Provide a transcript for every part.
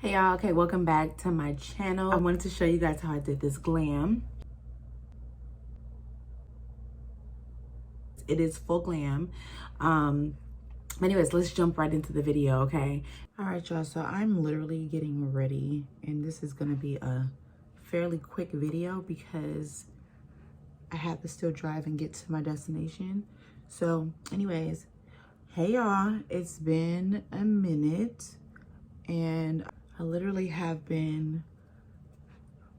Hey y'all, okay, welcome back to my channel. I wanted to show you guys how I did this glam. It is full glam. Anyways, let's jump right into the video, okay? All right, y'all, so I'm literally getting ready, and this is gonna be a fairly quick video because I have to still drive and get to my destination. So anyways, hey y'all, it's been a minute, and I literally have been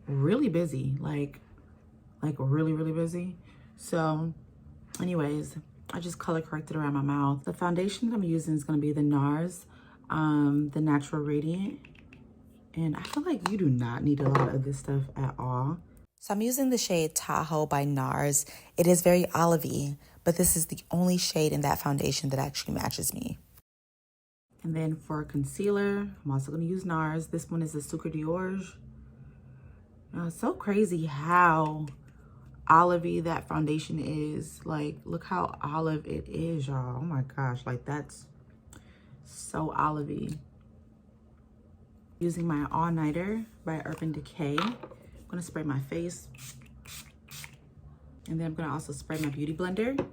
really busy, like really busy. So anyways, I just color corrected around my mouth. The foundation that I'm using is going to be the NARS, the Natural Radiant. And I feel like you do not need a lot of this stuff at all. So I'm using the shade Tahoe by NARS. It is very olivey, but this is the only shade in that foundation that actually matches me. And then for concealer, I'm also going to use NARS. This one is the Sucre d'Orge. It's so crazy how olivey that foundation is. Like, look how olive it is, y'all. Oh my gosh, like that's so olivey. Using my All Nighter by Urban Decay. I'm gonna spray my face, and then I'm gonna also spray my beauty blender,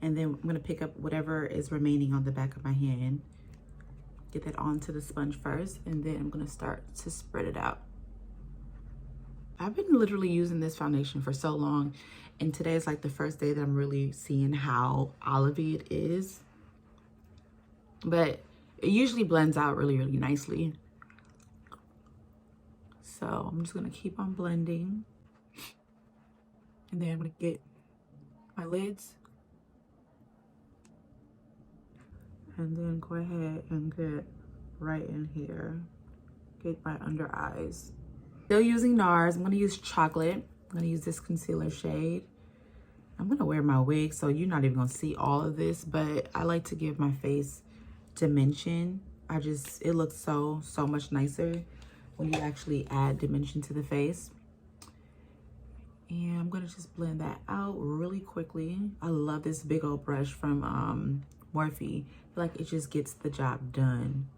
and then I'm gonna pick up whatever is remaining on the back of my hand, get that onto the sponge first, and then I'm gonna start to spread it out. I've been literally using this foundation for so long, and today is like the first day that I'm really seeing how olivey it is. But it usually blends out really nicely. So I'm just gonna keep on blending. And then I'm gonna get my lids. And then go ahead and get right in here. Get my under eyes. Still using NARS. I'm gonna use chocolate. I'm gonna use this concealer shade. I'm gonna wear my wig, so you're not even gonna see all of this, but I like to give my face dimension. It looks so much nicer when you actually add dimension to the face. And I'm gonna just blend that out really quickly. I love this big old brush from Morphe. I feel like it just gets the job done.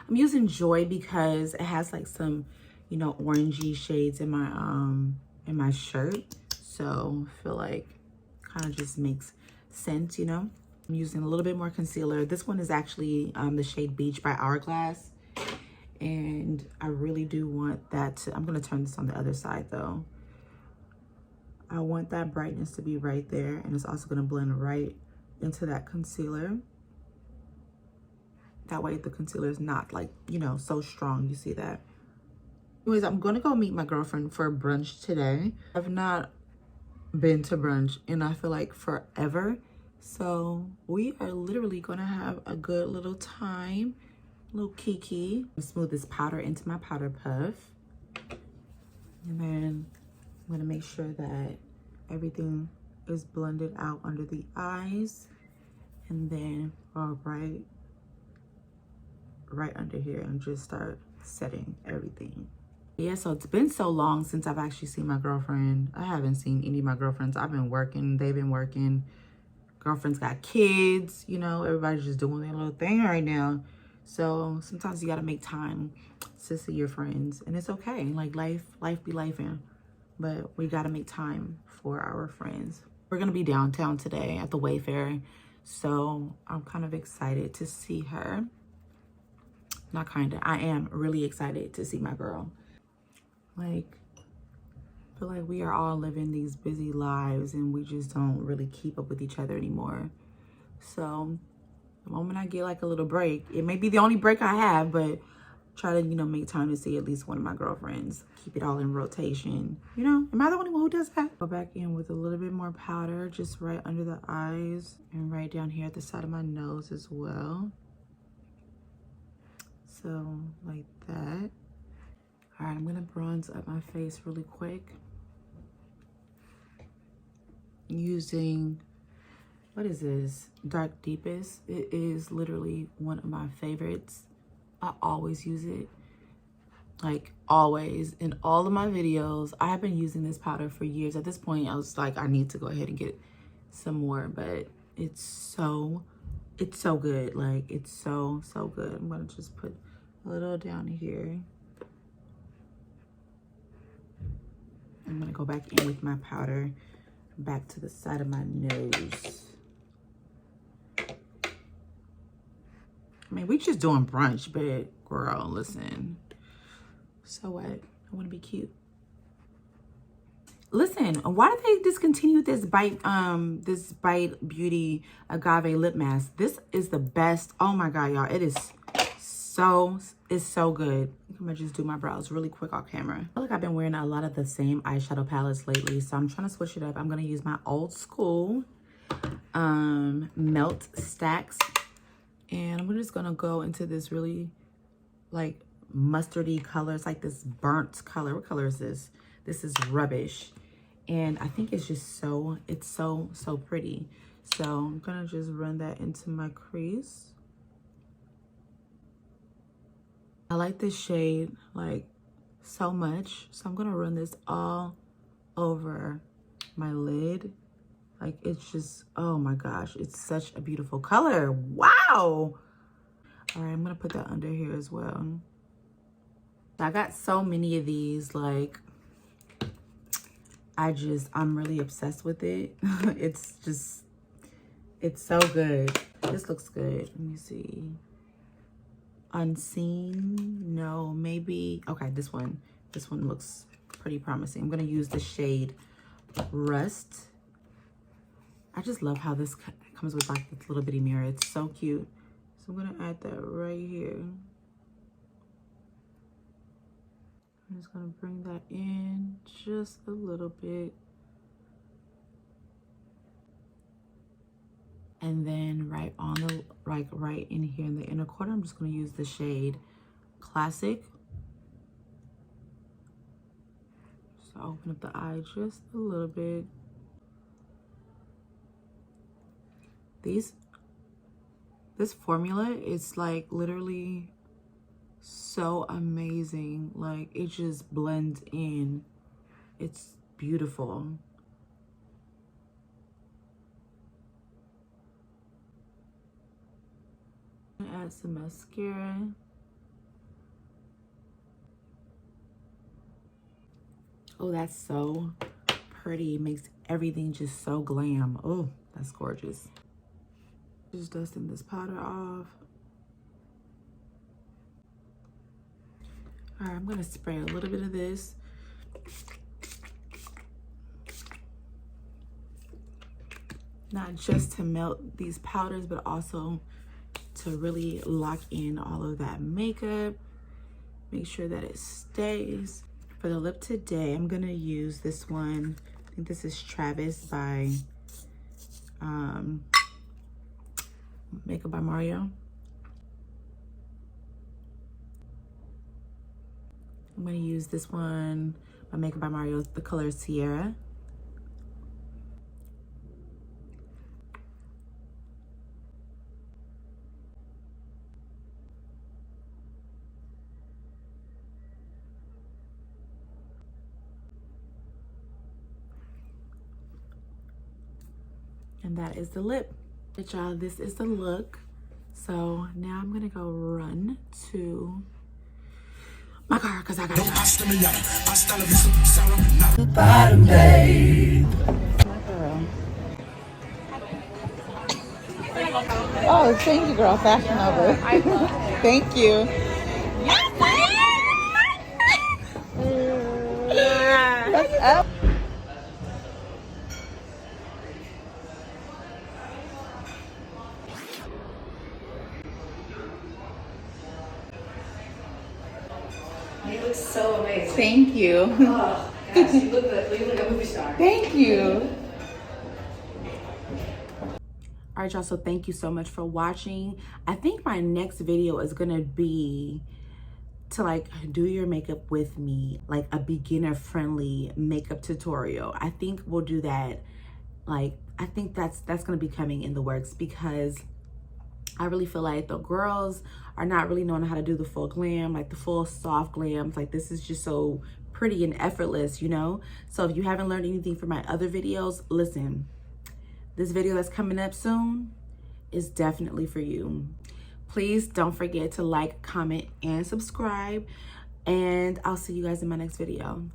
I'm using Joy because it has like some, you know, orangey shades in my shirt. So I feel like kind of just makes sense, you know. I'm using a little bit more concealer. This one is actually the shade Beach by Hourglass. And I really do want that to, I'm gonna turn this on the other side though. I want that brightness to be right there, and it's also gonna blend right into that concealer. That way the concealer is not like, you know, so strong, you see that? Anyways, I'm gonna go meet my girlfriend for brunch today. I've not been to brunch in I feel like forever. So we are literally gonna have a good little time, little kiki. Smooth this powder into my powder puff. And then I'm gonna make sure that everything is blended out under the eyes, and then go right under here and just start setting everything. Yeah, so it's been so long since I've actually seen my girlfriend. I haven't seen any of my girlfriends. I've been working, they've been working. Girlfriends got kids, you know, everybody's just doing their little thing right now. So sometimes you gotta make time to see your friends, and it's okay. Like life be lifing, but we gotta make time for our friends. We're gonna be downtown today at the Wayfair, so I'm kind of excited to see her. Not kinda, I am really excited to see my girl. Like, I feel like we are all living these busy lives and we just don't really keep up with each other anymore. So the moment I get like a little break, it may be the only break I have, but try to, you know, make time to see at least one of my girlfriends. Keep it all in rotation. You know, am I the only one who does that? Go back in with a little bit more powder, just right under the eyes and right down here at the side of my nose as well. So like that. All right, I'm gonna bronze up my face really quick. Using, what is this? Dark Deepest. It is literally one of my favorites. I always use it, like always, in all of my videos. I have been using this powder for years. At this point, I was like, I need to go ahead and get some more, but it's so good. Like, it's so good. I'm gonna just put a little down here. I'm gonna go back in with my powder, back to the side of my nose. I mean, we just doing brunch, but girl, listen. So what? I want to be cute. Listen, why did they discontinue this Bite Beauty Agave lip mask? This is the best. Oh my god, y'all! It's so good. I'm gonna just do my brows really quick off camera. I feel like I've been wearing a lot of the same eyeshadow palettes lately, so I'm trying to switch it up. I'm gonna use my old school Melt Stacks. And I'm just gonna go into this really like mustardy color. It's like this burnt color. What color is this? This is rubbish. And I think it's just so pretty. So I'm gonna just run that into my crease. I like this shade like so much. So I'm gonna run this all over my lid. Like, it's just, oh my gosh, it's such a beautiful color. Wow. All right, I'm gonna put that under here as well. I got so many of these, like, I'm really obsessed with it. It's so good. This looks good. Let me see. Unseen, no, maybe. Okay, this one looks pretty promising. I'm gonna use the shade Rust. I just love how this comes with like this little bitty mirror. It's so cute. So I'm gonna add that right here. I'm just gonna bring that in just a little bit. And then right on the, like right in here in the inner corner, I'm just gonna use the shade Classic. So open up the eye just a little bit. This formula is like literally so amazing. Like, it just blends in. It's beautiful. I'm gonna add some mascara. Oh, that's so pretty. It makes everything just so glam. Oh, that's gorgeous. Just dusting this powder off. All right, I'm gonna spray a little bit of this. Not just to melt these powders, but also to really lock in all of that makeup. Make sure that it stays. For the lip today, I'm gonna use this one. I think this is Travis by Makeup by Mario. I'm gonna use this one by Makeup by Mario. The color is Sierra. And that is the lip. But y'all, this is the look. So now I'm gonna go run to my car because I gotta go. Bottom day. My girl. Oh, thank you, girl. Fashion over. Thank you. What's up? You look so amazing. Thank you. Oh, gosh, you look like a movie star. Thank you. All right, y'all, so thank you so much for watching. I think my next video is gonna be to like do your makeup with me, like a beginner friendly makeup tutorial. I think we'll do that. Like, I think that's gonna be coming in the works because I really feel like the girls are not really knowing how to do the full glam, like the full soft glams. Like, this is just so pretty and effortless, you know? So if you haven't learned anything from my other videos, listen, this video that's coming up soon is definitely for you. Please don't forget to like, comment, and subscribe. And I'll see you guys in my next video.